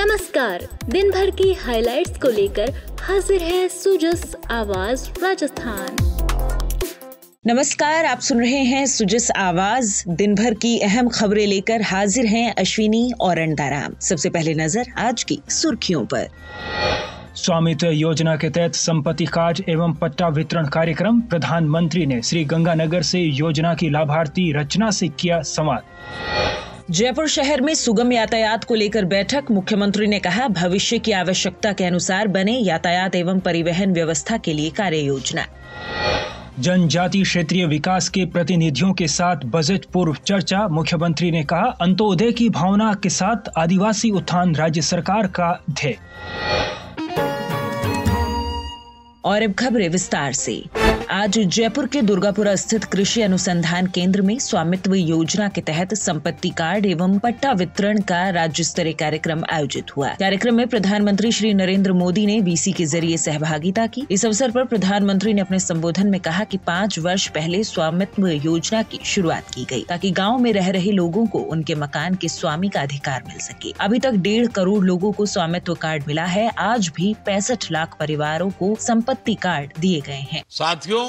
नमस्कार, दिन भर की हाइलाइट्स को लेकर हाजिर है सुजस आवाज राजस्थान। नमस्कार, आप सुन रहे हैं सुजस आवाज। दिन भर की अहम खबरें लेकर हाजिर हैं अश्विनी और अंडाराम। सबसे पहले नजर आज की सुर्खियों पर। स्वामित्व योजना के तहत संपत्ति कार्ड एवं पट्टा वितरण कार्यक्रम। प्रधानमंत्री ने श्री गंगानगर से योजना की लाभार्थी रचना से किया संवाद। जयपुर शहर में सुगम यातायात को लेकर बैठक। मुख्यमंत्री ने कहा, भविष्य की आवश्यकता के अनुसार बने यातायात एवं परिवहन व्यवस्था के लिए कार्य योजना। जनजातीय क्षेत्रीय विकास के प्रतिनिधियों के साथ बजट पूर्व चर्चा। मुख्यमंत्री ने कहा, अंत्योदय की भावना के साथ आदिवासी उत्थान राज्य सरकार का ध्येय। और अब खबरें विस्तार से। आज जयपुर के दुर्गापुरा स्थित कृषि अनुसंधान केंद्र में स्वामित्व योजना के तहत संपत्ति कार्ड एवं पट्टा वितरण का राज्य स्तरीय कार्यक्रम आयोजित हुआ। कार्यक्रम में प्रधानमंत्री श्री नरेंद्र मोदी ने वीसी के जरिए सहभागिता की। इस अवसर पर प्रधानमंत्री ने अपने संबोधन में कहा कि 5 वर्ष पहले स्वामित्व योजना की शुरुआत की गई ताकि गाँव में रह रहे लोगों को उनके मकान के स्वामी का अधिकार मिल सके। अभी तक 1.5 करोड़ लोगों को स्वामित्व कार्ड मिला है। आज भी 65 लाख परिवारों को संपत्ति कार्ड दिए गए हैं। साथियों,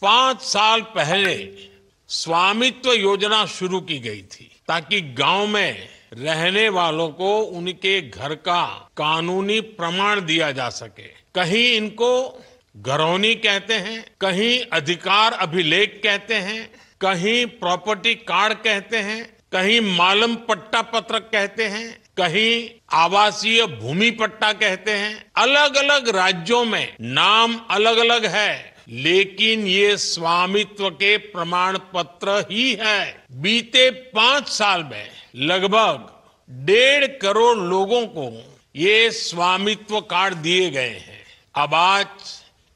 5 साल पहले स्वामित्व योजना शुरू की गई थी ताकि गांव में रहने वालों को उनके घर का कानूनी प्रमाण दिया जा सके। कहीं इनको घरौनी कहते हैं, कहीं अधिकार अभिलेख कहते हैं, कहीं प्रॉपर्टी कार्ड कहते हैं, कहीं मालम पट्टा पत्रक कहते हैं, कहीं आवासीय भूमि पट्टा कहते हैं। अलग अलग राज्यों में नाम अलग अलग है, लेकिन ये स्वामित्व के प्रमाण पत्र ही है। बीते 5 साल में लगभग 1.5 करोड़ लोगों को ये स्वामित्व कार्ड दिए गए हैं। अब आज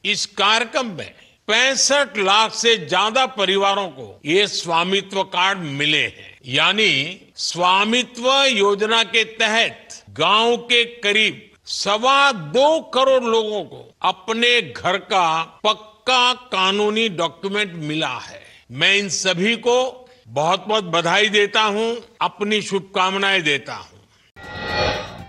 इस कार्यक्रम में 65 लाख से ज्यादा परिवारों को ये स्वामित्व कार्ड मिले हैं। यानी स्वामित्व योजना के तहत गांव के करीब 2.25 करोड़ लोगों को अपने घर का पक्का कानूनी डॉक्यूमेंट मिला है। मैं इन सभी को बहुत बहुत बधाई देता हूं, अपनी शुभकामनाएं देता हूं।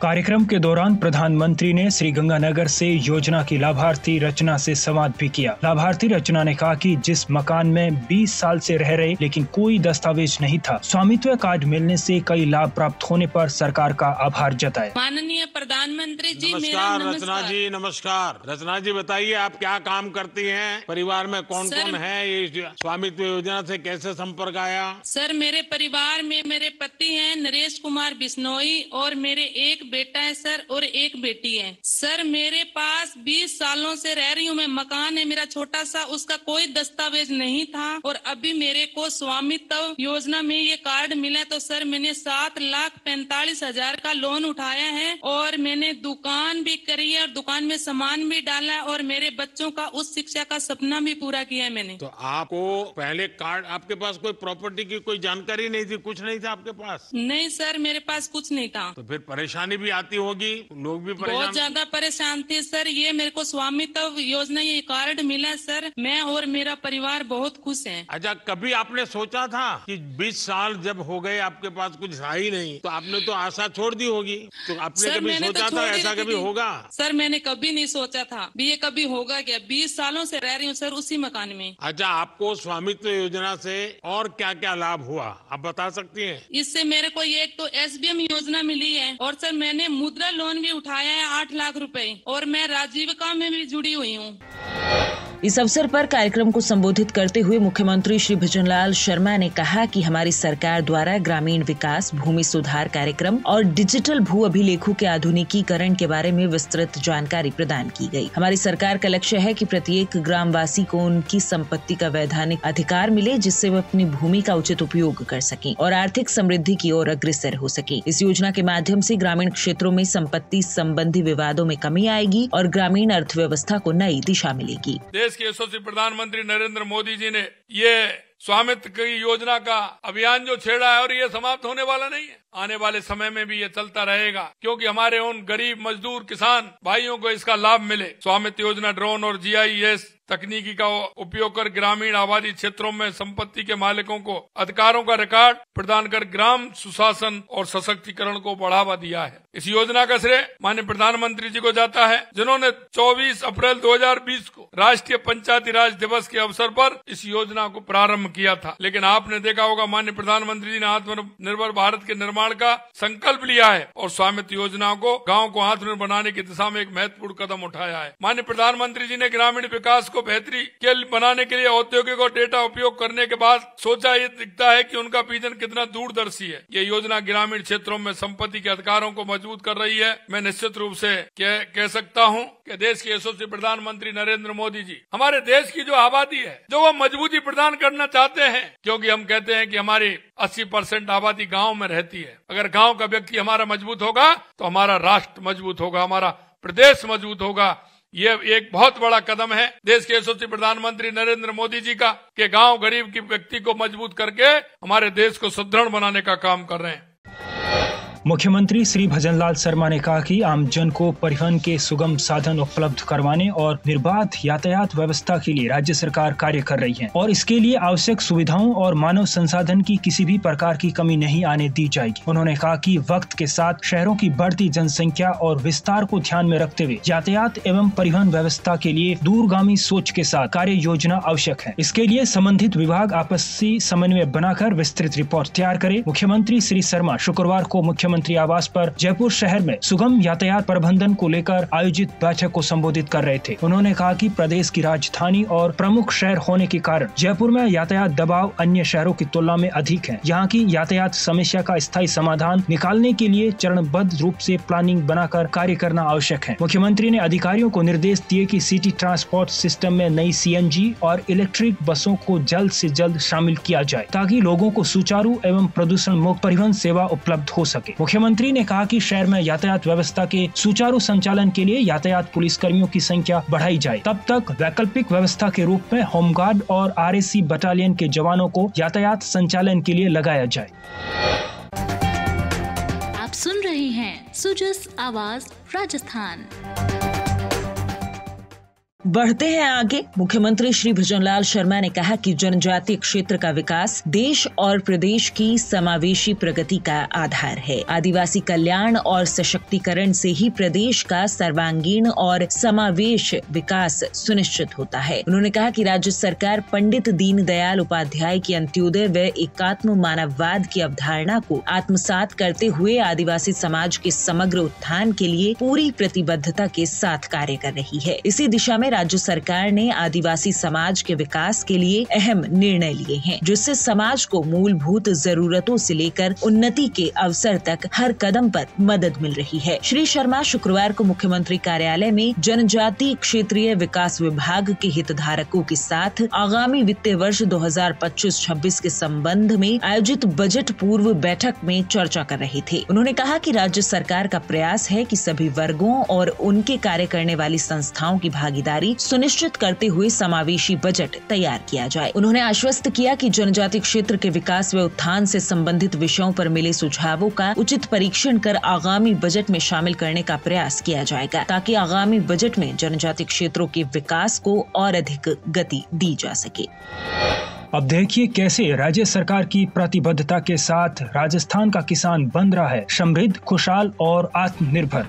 कार्यक्रम के दौरान प्रधानमंत्री ने श्री गंगानगर से योजना की लाभार्थी रचना से संवाद भी किया। लाभार्थी रचना ने कहा कि जिस मकान में 20 साल से रह रहे लेकिन कोई दस्तावेज नहीं था, स्वामित्व कार्ड मिलने से कई लाभ प्राप्त होने पर सरकार का आभार जताया। माननीय प्रधानमंत्री जी, नमस्कार रचना जी। नमस्कार रचना जी, बताइए आप क्या काम करती हैं? परिवार में कौन कौन है? ये स्वामित्व योजना से कैसे संपर्क आया? सर, मेरे परिवार में मेरे पति हैं नरेश कुमार बिश्नोई और मेरे एक बेटा है सर और एक बेटी है। सर, मेरे पास 20 सालों से रह रही हूँ मैं। मकान है मेरा छोटा सा, उसका कोई दस्तावेज नहीं था और अभी मेरे को स्वामित्व योजना में ये कार्ड मिला। तो सर, मैंने 7,45,000 का लोन उठाया है और मैंने दुकान भी करी है और दुकान में सामान भी डाला है और मेरे बच्चों का उच्च शिक्षा का सपना भी पूरा किया है मैंने। तो आपको पहले कार्ड, आपके पास कोई प्रॉपर्टी की कोई जानकारी नहीं थी, कुछ नहीं था आपके पास? नहीं सर, मेरे पास कुछ नहीं था। तो फिर परेशानी भी आती होगी, लोग भी परेशान? बहुत ज्यादा परेशान थे सर। ये मेरे को स्वामित्व योजना ये कार्ड मिला सर, मैं और मेरा परिवार बहुत खुश हैं। अच्छा, कभी आपने सोचा था कि 20 साल जब हो गए आपके पास कुछ रहा ही नहीं, तो आपने तो आशा छोड़ दी होगी? तो आपने कभी सोचा था ऐसा कभी होगा? सर, मैंने कभी नहीं सोचा था भी ये कभी होगा क्या। 20 सालों से रह रही हूँ सर उसी मकान में। अच्छा, आपको स्वामित्व योजना से और क्या क्या लाभ हुआ, आप बता सकती हैं? इससे मेरे को एक तो SBM योजना मिली है और सर मैंने मुद्रा लोन भी उठाया है 8 लाख रुपए और मैं राजीविका में भी जुड़ी हुई हूँ। इस अवसर पर कार्यक्रम को संबोधित करते हुए मुख्यमंत्री श्री भजनलाल शर्मा ने कहा कि हमारी सरकार द्वारा ग्रामीण विकास, भूमि सुधार कार्यक्रम और डिजिटल भू अभिलेखों के आधुनिकीकरण के बारे में विस्तृत जानकारी प्रदान की गई। हमारी सरकार का लक्ष्य है कि प्रत्येक ग्रामवासी को उनकी संपत्ति का वैधानिक अधिकार मिले, जिससे वे अपनी भूमि का उचित उपयोग कर सकें और आर्थिक समृद्धि की ओर अग्रसर हो सके। इस योजना के माध्यम से ग्रामीण क्षेत्रों में संपत्ति संबंधी विवादों में कमी आएगी और ग्रामीण अर्थव्यवस्था को नई दिशा मिलेगी। देश के यशस्वी प्रधानमंत्री नरेंद्र मोदी जी ने ये स्वामित्व की योजना का अभियान जो छेड़ा है और ये समाप्त होने वाला नहीं है। आने वाले समय में भी ये चलता रहेगा, क्योंकि हमारे उन गरीब मजदूर किसान भाइयों को इसका लाभ मिले। स्वामित्व योजना ड्रोन और GIS तकनीकी का उपयोग कर ग्रामीण आबादी क्षेत्रों में संपत्ति के मालिकों को अधिकारों का रिकॉर्ड प्रदान कर ग्राम सुशासन और सशक्तिकरण को बढ़ावा दिया है। इस योजना का श्रेय माननीय प्रधानमंत्री जी को जाता है, जिन्होंने 24 अप्रैल 2020 को राष्ट्रीय पंचायती राज दिवस के अवसर पर इस योजना को प्रारंभ किया था। लेकिन आपने देखा होगा माननीय प्रधानमंत्री जी ने आत्मनिर्भर भारत के निर्माण का संकल्प लिया है और स्वामित्व योजना को गांव को आत्मनिर्भर बनाने की दिशा में एक महत्वपूर्ण कदम उठाया है। माननीय प्रधानमंत्री जी ने ग्रामीण विकास को बेहतरी के बनाने के लिए औद्योगिक और डेटा उपयोग करने के बाद सोचा, ये दिखता है कि उनका विजन कितना दूरदर्शी है। ये योजना ग्रामीण क्षेत्रों में संपत्ति के अधिकारों को मजबूत कर रही है। मैं निश्चित रूप से कह सकता हूँ कि देश के यशस्वी प्रधानमंत्री नरेंद्र मोदी जी हमारे देश की जो आबादी है, जो वो मजबूती प्रदान करना चाहते हैं, क्योंकि हम कहते हैं कि हमारी 80% आबादी गांव में रहती है। अगर गांव का व्यक्ति हमारा मजबूत होगा तो हमारा राष्ट्र मजबूत होगा, हमारा प्रदेश मजबूत होगा। ये एक बहुत बड़ा कदम है देश के यशस्वी प्रधानमंत्री नरेंद्र मोदी जी का कि गांव गरीब की व्यक्ति को मजबूत करके हमारे देश को सुदृढ़ बनाने का काम कर रहे हैं। मुख्यमंत्री श्री भजनलाल शर्मा ने कहा कि आमजन को परिवहन के सुगम साधन उपलब्ध करवाने और निर्बाध यातायात व्यवस्था के लिए राज्य सरकार कार्य कर रही है और इसके लिए आवश्यक सुविधाओं और मानव संसाधन की किसी भी प्रकार की कमी नहीं आने दी जाएगी। उन्होंने कहा कि वक्त के साथ शहरों की बढ़ती जनसंख्या और विस्तार को ध्यान में रखते हुए यातायात एवं परिवहन व्यवस्था के लिए दूरगामी सोच के साथ कार्य योजना आवश्यक है। इसके लिए संबंधित विभाग आपसी समन्वय बनाकर विस्तृत रिपोर्ट तैयार करे। मुख्यमंत्री श्री शर्मा शुक्रवार को मुख्यमंत्री आवास पर जयपुर शहर में सुगम यातायात प्रबंधन को लेकर आयोजित बैठक को संबोधित कर रहे थे। उन्होंने कहा कि प्रदेश की राजधानी और प्रमुख शहर होने के कारण जयपुर में यातायात दबाव अन्य शहरों की तुलना में अधिक है। यहाँ की यातायात समस्या का स्थायी समाधान निकालने के लिए चरणबद्ध रूप से प्लानिंग बनाकर कार्य करना आवश्यक है। मुख्यमंत्री ने अधिकारियों को निर्देश दिए कि सिटी ट्रांसपोर्ट सिस्टम में नई CNG और इलेक्ट्रिक बसों को जल्द से जल्द शामिल किया जाए ताकि लोगों को सुचारू एवं प्रदूषण मुक्त परिवहन सेवा उपलब्ध हो सके। मुख्यमंत्री ने कहा कि शहर में यातायात व्यवस्था के सुचारू संचालन के लिए यातायात पुलिस कर्मियों की संख्या बढ़ाई जाए। तब तक वैकल्पिक व्यवस्था के रूप में होमगार्ड और RAC बटालियन के जवानों को यातायात संचालन के लिए लगाया जाए। आप सुन रहे हैं सुजस आवाज राजस्थान। बढ़ते हैं आगे। मुख्यमंत्री श्री भजनलाल शर्मा ने कहा कि जनजातीय क्षेत्र का विकास देश और प्रदेश की समावेशी प्रगति का आधार है। आदिवासी कल्याण और सशक्तिकरण से ही प्रदेश का सर्वांगीण और समावेश विकास सुनिश्चित होता है। उन्होंने कहा कि राज्य सरकार पंडित दीनदयाल उपाध्याय की अंत्योदय व एकात्म मानववाद की अवधारणा को आत्मसात करते हुए आदिवासी समाज के समग्र उत्थान के लिए पूरी प्रतिबद्धता के साथ कार्य कर रही है। इसी दिशा में राज्य सरकार ने आदिवासी समाज के विकास के लिए अहम निर्णय लिए हैं, जिससे समाज को मूलभूत जरूरतों से लेकर उन्नति के अवसर तक हर कदम पर मदद मिल रही है। श्री शर्मा शुक्रवार को मुख्यमंत्री कार्यालय में जनजातीय क्षेत्रीय विकास विभाग के हितधारकों के साथ आगामी वित्तीय वर्ष 2025-26 के संबंध में आयोजित बजट पूर्व बैठक में चर्चा कर रहे थे। उन्होंने कहा कि राज्य सरकार का प्रयास है कि सभी वर्गों और उनके कार्य करने वाली संस्थाओं की भागीदारी सुनिश्चित करते हुए समावेशी बजट तैयार किया जाए। उन्होंने आश्वस्त किया कि जनजातीय क्षेत्र के विकास व उत्थान से संबंधित विषयों पर मिले सुझावों का उचित परीक्षण कर आगामी बजट में शामिल करने का प्रयास किया जाएगा, ताकि आगामी बजट में जनजातीय क्षेत्रों के विकास को और अधिक गति दी जा सके। अब देखिए कैसे राज्य सरकार की प्रतिबद्धता के साथ राजस्थान का किसान बन रहा है समृद्ध, खुशहाल और आत्मनिर्भर।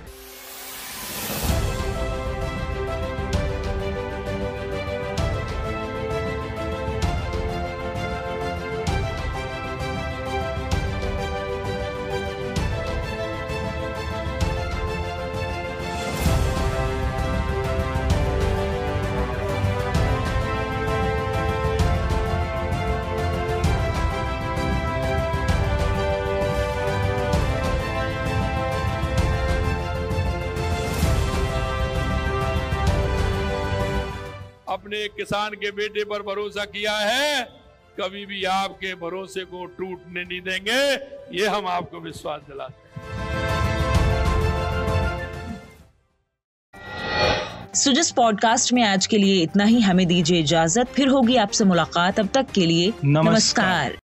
अपने किसान के बेटे पर भरोसा किया है, कभी भी आपके भरोसे को टूटने नहीं देंगे, ये हम आपको विश्वास दिलाते हैं। सुजस पॉडकास्ट में आज के लिए इतना ही। हमें दीजिए इजाजत, फिर होगी आपसे मुलाकात। अब तक के लिए नमस्कार।